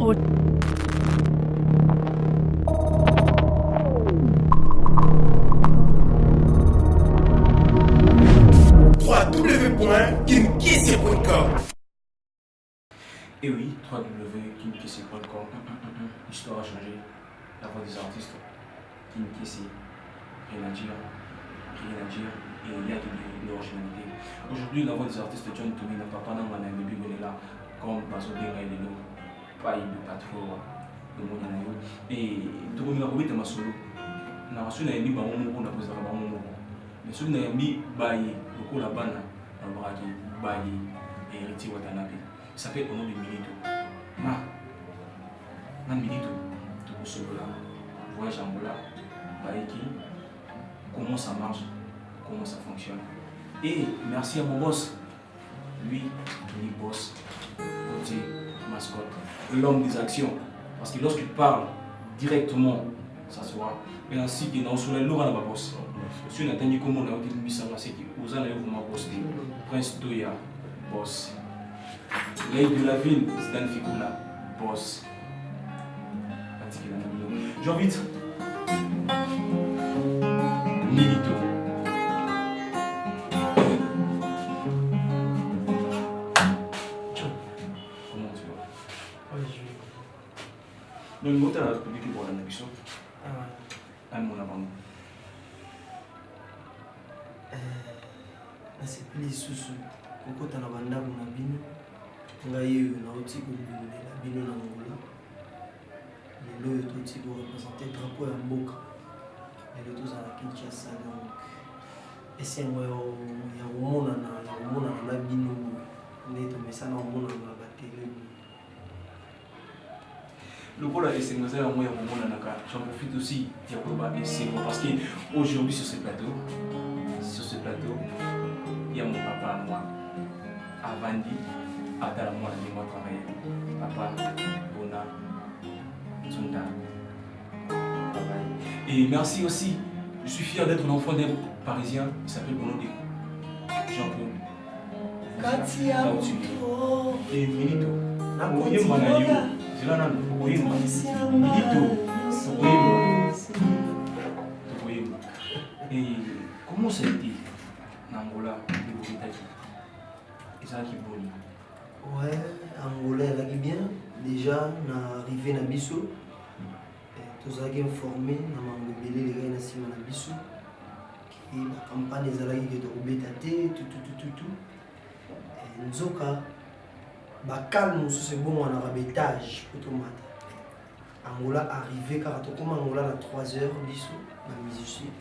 www.kimkessie.com. Et oui, www.kimkessie.com. L'histoire a changé. La voix des artistes. Kim Kessie, rien à dire. Rien à dire. Et il y a de l'originalité. Aujourd'hui, la voix des artistes John Tommy n'a pas pendant mon ami là comme Bazo Benga et Leno. Pas de patron. De mon anayo. Et tout le monde a oublié ma solo. Na reçu na yemi bango moko na posera bango moko. Mais celui na yemi baye lokola bana na baraki baye héritier Watanabe. Il s'appelle au nom de Milito. Na Milito, tout le solo là. Voyage Angola, Baiki, comment ça marche, comment ça fonctionne. Et merci à mon boss, lui, Tony Boss, côté mascotte, l'homme des actions. Parce que lorsqu'il parle directement, ça se voit. Mais ainsi que dans le soleil, l'oral va boss. Si on a tenu comme on a dit, c'est que vous allez vous boss. Prince Toya, boss. L'œil de la ville, Zidane Fikoula, boss. J'ai envie de Milito. Comment tu vas? Oui, je vais. Donc, nous avons la République pour la nation. Un mon avant. C'est plus sous Koko Tanabanda Mabino. On a eu une outil pour la Bino Nangola. Le outil pour représenter le drapeau à Mboka. Et le tout à la Kinshasa. Et c'est moi, il y a un monde à la Bino. On est tombé ça dans le monde à la bataille. Le rôle à essayer de faire un moyen pour moi, j'en profite aussi parce qu'aujourd'hui sur ce plateau, il y a mon papa à moi, Avandi, à moi, moi travailler. Papa, Bona, Tunda, travail. Et merci aussi, je suis fier d'être l'enfant d'un Parisien, il s'appelle Bono Jean-Paul. Katia, et Milito. Et comment ça a été Angola, et ça qui est bon? Ouais, Angola elle a bien. Déjà, on est arrivé à Bissau. Tous les gens formés, on a les gens qui sont à Bissau. Et la campagne des alliés qui ont été tout. Nous avons calme, c'est bon, on a un étage pour tout le monde. Angola arrivé, car comme Angola à 3 heures, Bissau, la musicien.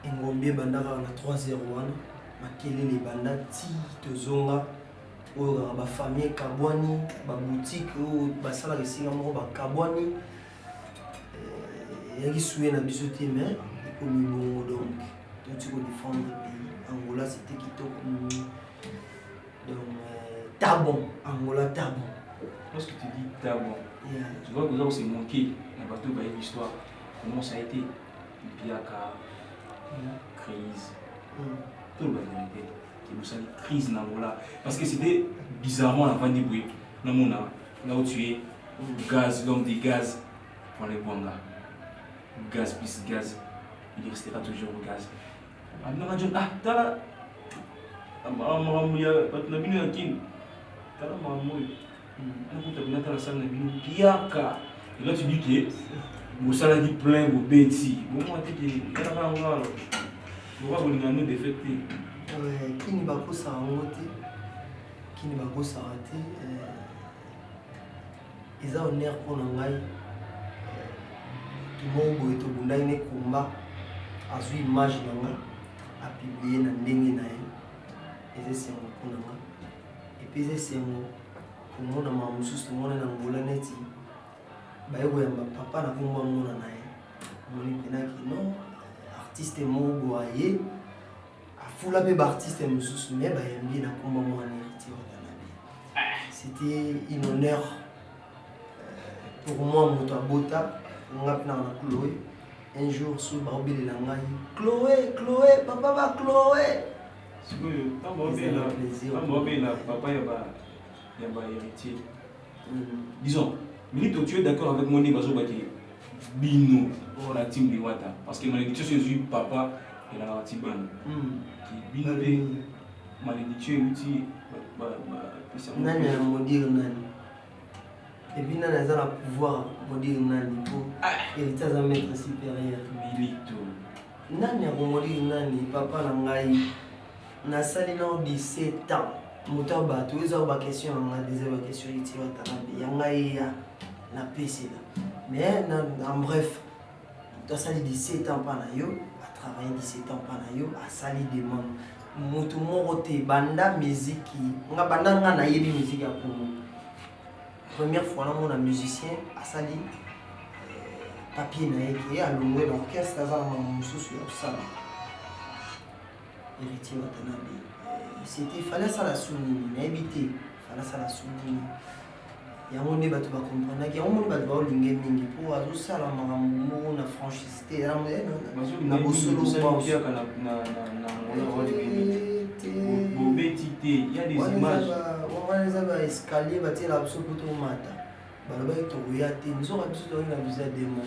Ngombe bandara na 3 heures wana makelele banda ti tozonga oyo ba famille kabwani ba boutique oyo basala kesinga moko ba kabwani yaki soué na biso te mais ekomi bongo donc tout ko défendre le pays. Angola c'était kitoko donc tabon Angola tabon. Lorsque tu dis tabon, yeah. Tu vois que là où c'est manqué dans le bateau de l'histoire, comment ça a été Piaka crise, tout le monde qui nous a dit crise dans Angola. Parce que c'était bizarrement la fin du bruit. Là où tu es, gaz, l'homme des gaz, pour les Bwanga. Gaz plus gaz, il restera toujours au gaz. Ah, t'as là. Et là tu dis que vous avez plein de bêtises. Vous m'avez dit que vous avez nous défecté. Qui n'est pas pour ça raté. Qui n'est pas pour ça raté. Ils ont honneur pour nous. Tout le monde est au bout d'un combat. A vu image a publié dans Nengi Naï. Et c'est mon pour nous. Et puis c'est mon pour moi dans ma mousse tout le monde est dans Angola neti. Bah ouais papa n'a pas moi mon naï. Mon qui non artiste mo boyer. A foula be artiste mousse mais bah il bien na combat moi héritier Watanabe. C'était un honneur pour moi mon tabota on a plein de Chloé. Un jour sous Barbie de la Maille. Chloé, papa va Chloé. C'est que, papa, il y a un héritier. Disons, Milito, tu es d'accord avec moi, Bazo Baki Bino, pour la team de Wata. Parce que malédiction, c'est papa et la team Bino, malédiction, outil. Nani a modire Nani. Et puis Nani a le pouvoir modire Nani pour hériter à maître supérieur. Milito. Nani a modire Nani, papa Nangai. Na sali na 17 ans. Moto ba tu eza ba question na deuxième question iti watanabe yanga ya na PC là. Mais en bref, tu as sali 17 ans pa na yo, a travaillé 17 ans pa na yo, a sali demande. Moto moko te banda musique, nga banda nga na yebi musique ya Congo. Première fois na mon musicien a sali papier na yeke a longwe l'orchestre za na mususu ya sala. Héritier Watanabe. C'était fallait ça la souligner, mais éviter, fallait ça la souligner. Il y a un monde qui va comprendre, il y a un monde qui va linguer mingi pour avoir ça la maman na franchise, na bosolo pas. Il y a des images. On les a escalier, va tirer la bosolo pour tout matin. Baloba est au yate, nous aurons besoin de la visa des moments.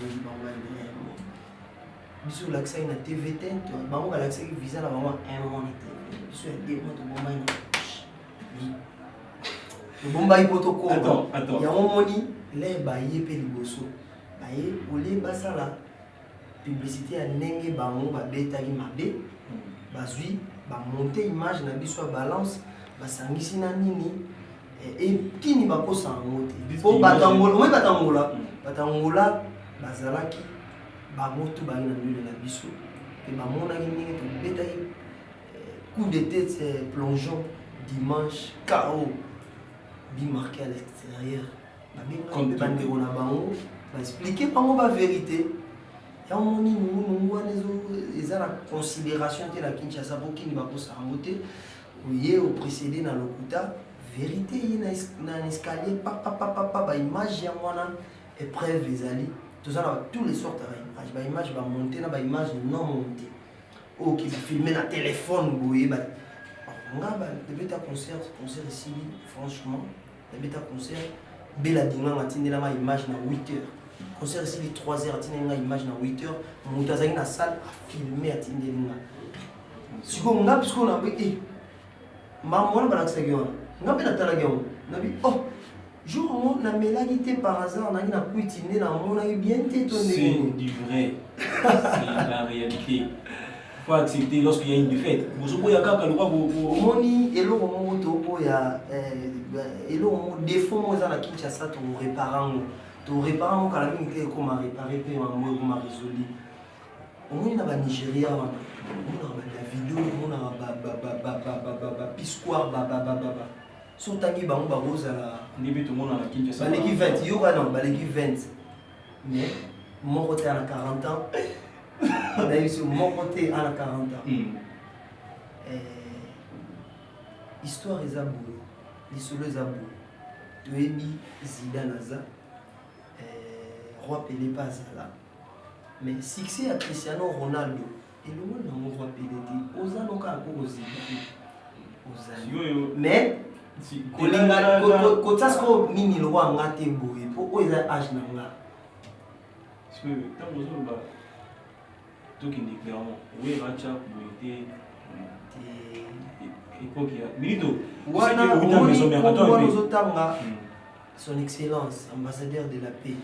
Biso l'accès na TVT, bango l'accès qui visa la maman un mois biso ya deux mois to bomba ina. Le bomba ipoto ko. Attends. Ya momoni les baye pe liboso. Baye olé basala publicité ya ndenge bango ba betaki mabe. Bazui ba monter image na biso balance basangisi na nini et kini bakosa ngote. Po batangola, moi batangola bazalaki bamoto bali na milieu de la biso et bamonaki ndenge tobetaki coup de tête plongeon dimanche KO bimarqué à l'extérieur babenga bandeko na bango baexplike bango bavérité yamoni nungu wana eza na considération te na Kinshasa po kini bakosaka yango te oye oprécédé na lokuta vérité ye na escalier papa baimage yango wana épreuve ezali tozala tous les sortes de image ba monter na ba image non monter OK ba filmer na téléphone boye ba ngaba de ta concert ici franchement de ta concert bela dinga matindela ma image na 8h concert ici 3h atinga image na 8h moto azali na salle a filmer atindelinga siko ngaba siko na be mama na laksa gyo ngaba na tala gyo nabi oh jour où la mélodie par hasard, on a pu utiliser la monnaie bien tétonné. C'est du vrai. C'est la réalité. Il faut accepter lorsqu'il y a une défaite. Vous avez un cas qui est moni et l'eau et l'eau défaut moi à Kinshasa tu répares quand la mine comme à réparer puis on a résolu. On est dans le Nigeria, on a la vidéo, on a piscoire Sotangi bango baboza la début tout le monde à la Kinshasa. Baleki 20 yoga non baleki 20. Mais mon côté à 40 ans. On a eu sur mon côté à 40 ans. Histoire est abou. L'histoire est abou. Toebi Zidane Aza. Roi Pelé pas là. Mais succès à Cristiano Ronaldo. Et le monde dans roi Pelé dit osa donc à cause Zidane. Mais kotasko nini lo wa ngate boye po o eza âge na nga parce que tant que ba to qui dit clairement oui racha boité époque ya Milito wana ozotanga son excellence ambassadeur de la paix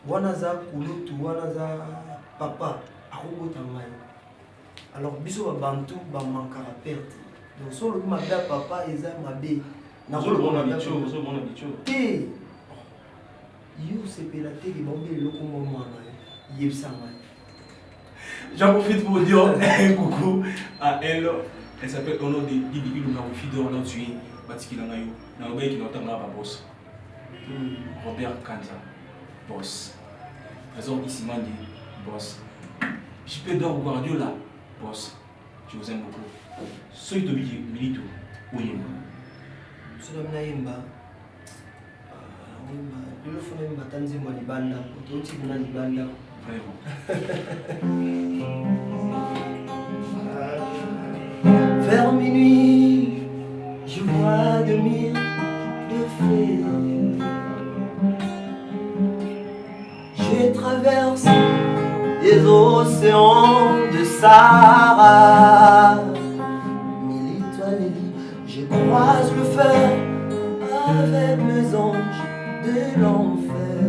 wana za kulutu wana za papa akobota ngai alors biso ba bantu ba mankara perte. Donc, si on a papa, ils ont mabé. On a habitué. Et c'est pélaté qui bombe le comment j'en profite pour dire un coucou à elle. Elle s'appelle Ono de Dibi Lunga Fidor, on a tué Batiki Langayo. On a oublié qu'il entend là, boss. Robert Kanza, boss. Raison ici, Mandi, boss. Je peux donc Guardiola, boss. Je vous aime beaucoup. Ceux qui te disent Milito, oui. C'est le Naïmba. Le phone est Tanzi Malibanda. Tu es aussi Malibanda. Vers minuit, je vois de mille de fées. traverse des océans de Sahara. Milite Lélie, je croise le fer avec mes anges de l'enfer.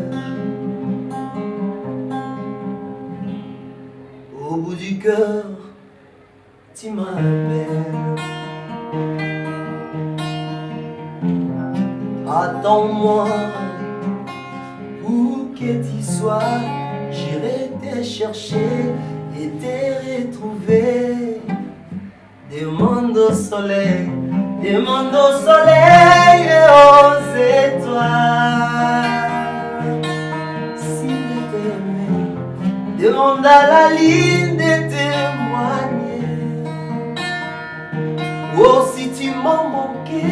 Au bout du cœur, tu m'appelles. Attends-moi, où que tu sois, j'irai te chercher et te retrouver. Demande au soleil et aux étoiles. Si je t'aimais, demande à la ligne de témoigner. Oh, si tu m'as manqué,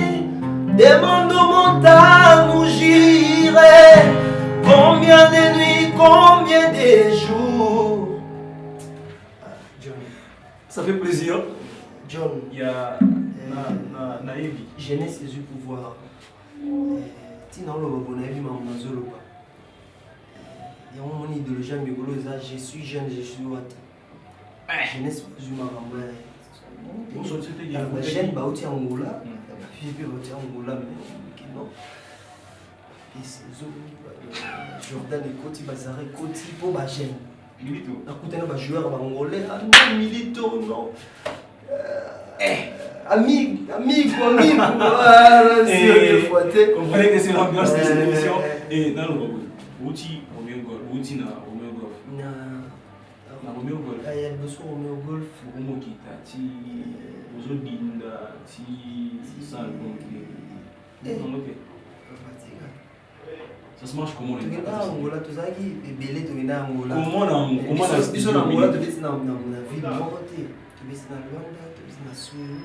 demande aux montagnes où j'irai. Combien de nuits, combien de jours. John. Ça fait plaisir. John. Il y a Naïvi. Je n'ai saisi pouvoir. Tina Lobo, Naïvi Mamazoloba. Il y a mon idéologie, je suis jeune, je suis ouate. Je n'ai saisi ma maman. La chaîne Baouti Angola. Puis Baouti Angola, mais non. Jordan et Koti Bazare, Koti pour ma chaîne. Milito. Un joueur angolais, non, Milito, non. Amigo. Comprenez que c'est l'ambiance de cette émission. Et dans le Robo, Outi, Romeo Golf, Outi na Romeo Golf. Na Romeo Golf. Il y a le soir Romeo Golf. Romo Kita, Ti, Ozo Dinda, Ti, Salmo. Ça se mange comment les gars? Angola, tout ça qui est belé, tu viens Angola. Comment na Angola, tu vis dans la ville, tu vis dans Luanda, tu vis dans Soulou.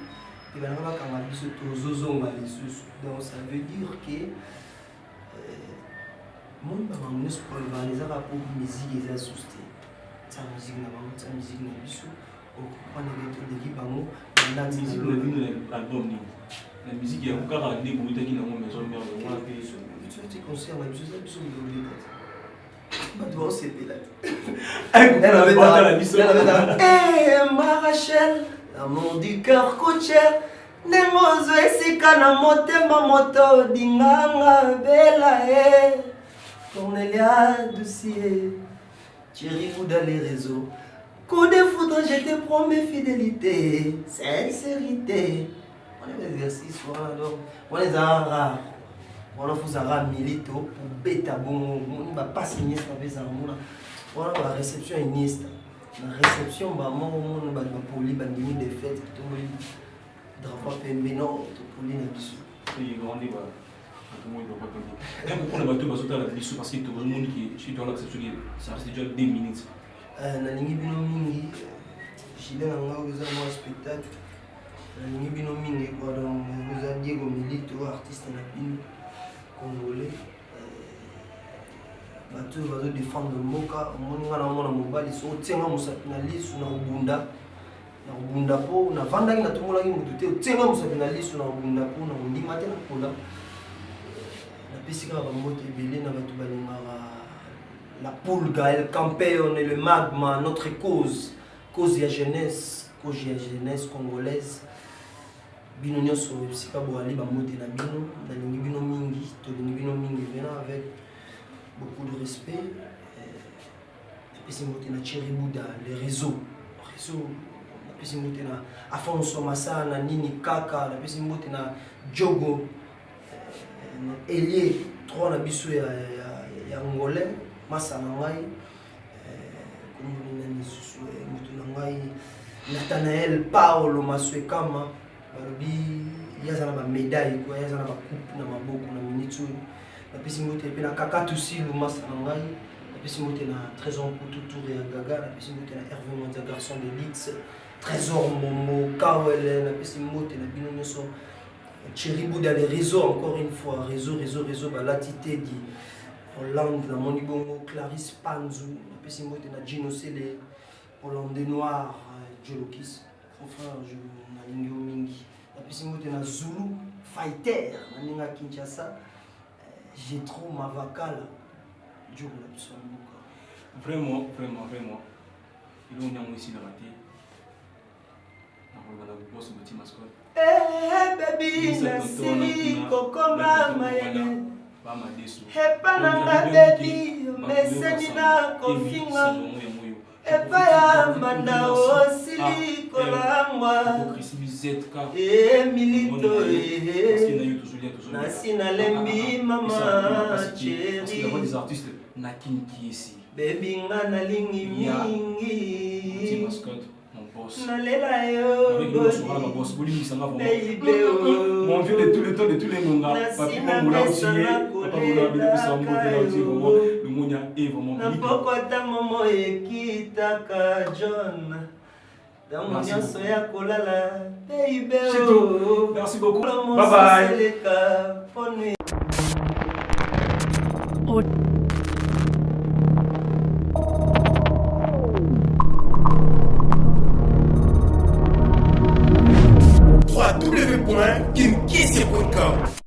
Et bien là, quand on a vu ce tozozo, donc ça veut dire que mon maman nous organise à pour musique et ça susté. Ça musique na maman, ça musique na biso. On comprend les trucs de bango, la musique na vino l'album ni. La musique ya ukara ndi buita ki na mo maison mère de moi que tu concert na biso ça biso de ba doit se peler. Elle avait dans la biso. Eh ma Rachel, l'amour du cœur coûte cher. Nemozo esika na motema moto dinganga bela Cornelia Doucier, Thierry Bouda les réseaux. Coup de foudre, je te promets fidélité, sincérité. On est l'exercice, on est rare. On a fait milito pour bêta bon, on va pas signer ça avec ça. On a la réception iniste. La réception, on va poli, on va des fêtes, tout le monde. Drapeau pembe non, tout poli na biso. Il va on est tout le monde doit pas tomber. Et pourquoi on a battu basota la biso parce que tout le monde qui chez toi l'acception ça reste déjà 2 minutes. Na lingi bino mingi, jile na nga oza mo spectacle. Na lingi bino mingi quoi donc oza Diego Milito artiste na bino congolais. Bato bazo défendre mboka, moninga na mona mobali so tsenga mosapi na lisu na ubunda. Na ubunda po na vandaki na tomola ki mutu te tsenga mosapi na lisu na ubunda po na ndima te na kola. Na pesika ba moto ebele na bato balingaka la Pulga, El Campeon et le Magma, notre cause ya jeunesse congolaise. Bino nyonso bisika boali ba mote na bino, na lingi bino mingi, to lingi bino mingi venant avec beaucoup de respect. Et puis c'est mote na Thierry Bouda, les réseaux, na puis c'est mote na Afonso Massa na Nini Kaka, na puis c'est mote na Djogo, na Elie, trois na biso ya Angolais. Massa Nangai, Nathanael Paolo Maswekama, il y a une médaille, il y a une coupe, une minute. La pessimité est na Kakatusi, le Massa Nangai, la pessimité na Trésor Poutou et Gaga, la pessimité na Hervé Mondia, garçon d'élite, Trésor Momo, Kawele, la pessimité na Binoneso, Thierry Bouda, les réseaux, encore une fois, réseau, Balatité dit. Hollande, la Monibongo, Clarisse Panzou, la Pessimote, la Gino Sele, Hollandais Noir, Jolokis, enfin, je n'ai mingi. La Pessimote, la Zulu, Fighter, la Ninga Kinshasa, j'ai trop ma vacale, Djogo la Pissambuka. Vraiment. Il y a ici dans la tête. On va boss petit mascotte. Baby, la sili kokoma mayele. Epananga baby, meseni na kofinga. Epayamba osili kolangwa. Milito Nasina lembi mama chérie. Baby nga nalingi mingi. Nalela yo mon vieux de tous les temps, de tous les mongas. Papa moula aussi, papa moula bisa moto aussi, le monia et vraiment. Napokota momo ekitaka John. Dans mon nyonso ya kolala, baby. Merci beaucoup. Bye bye. www.kimkisi.com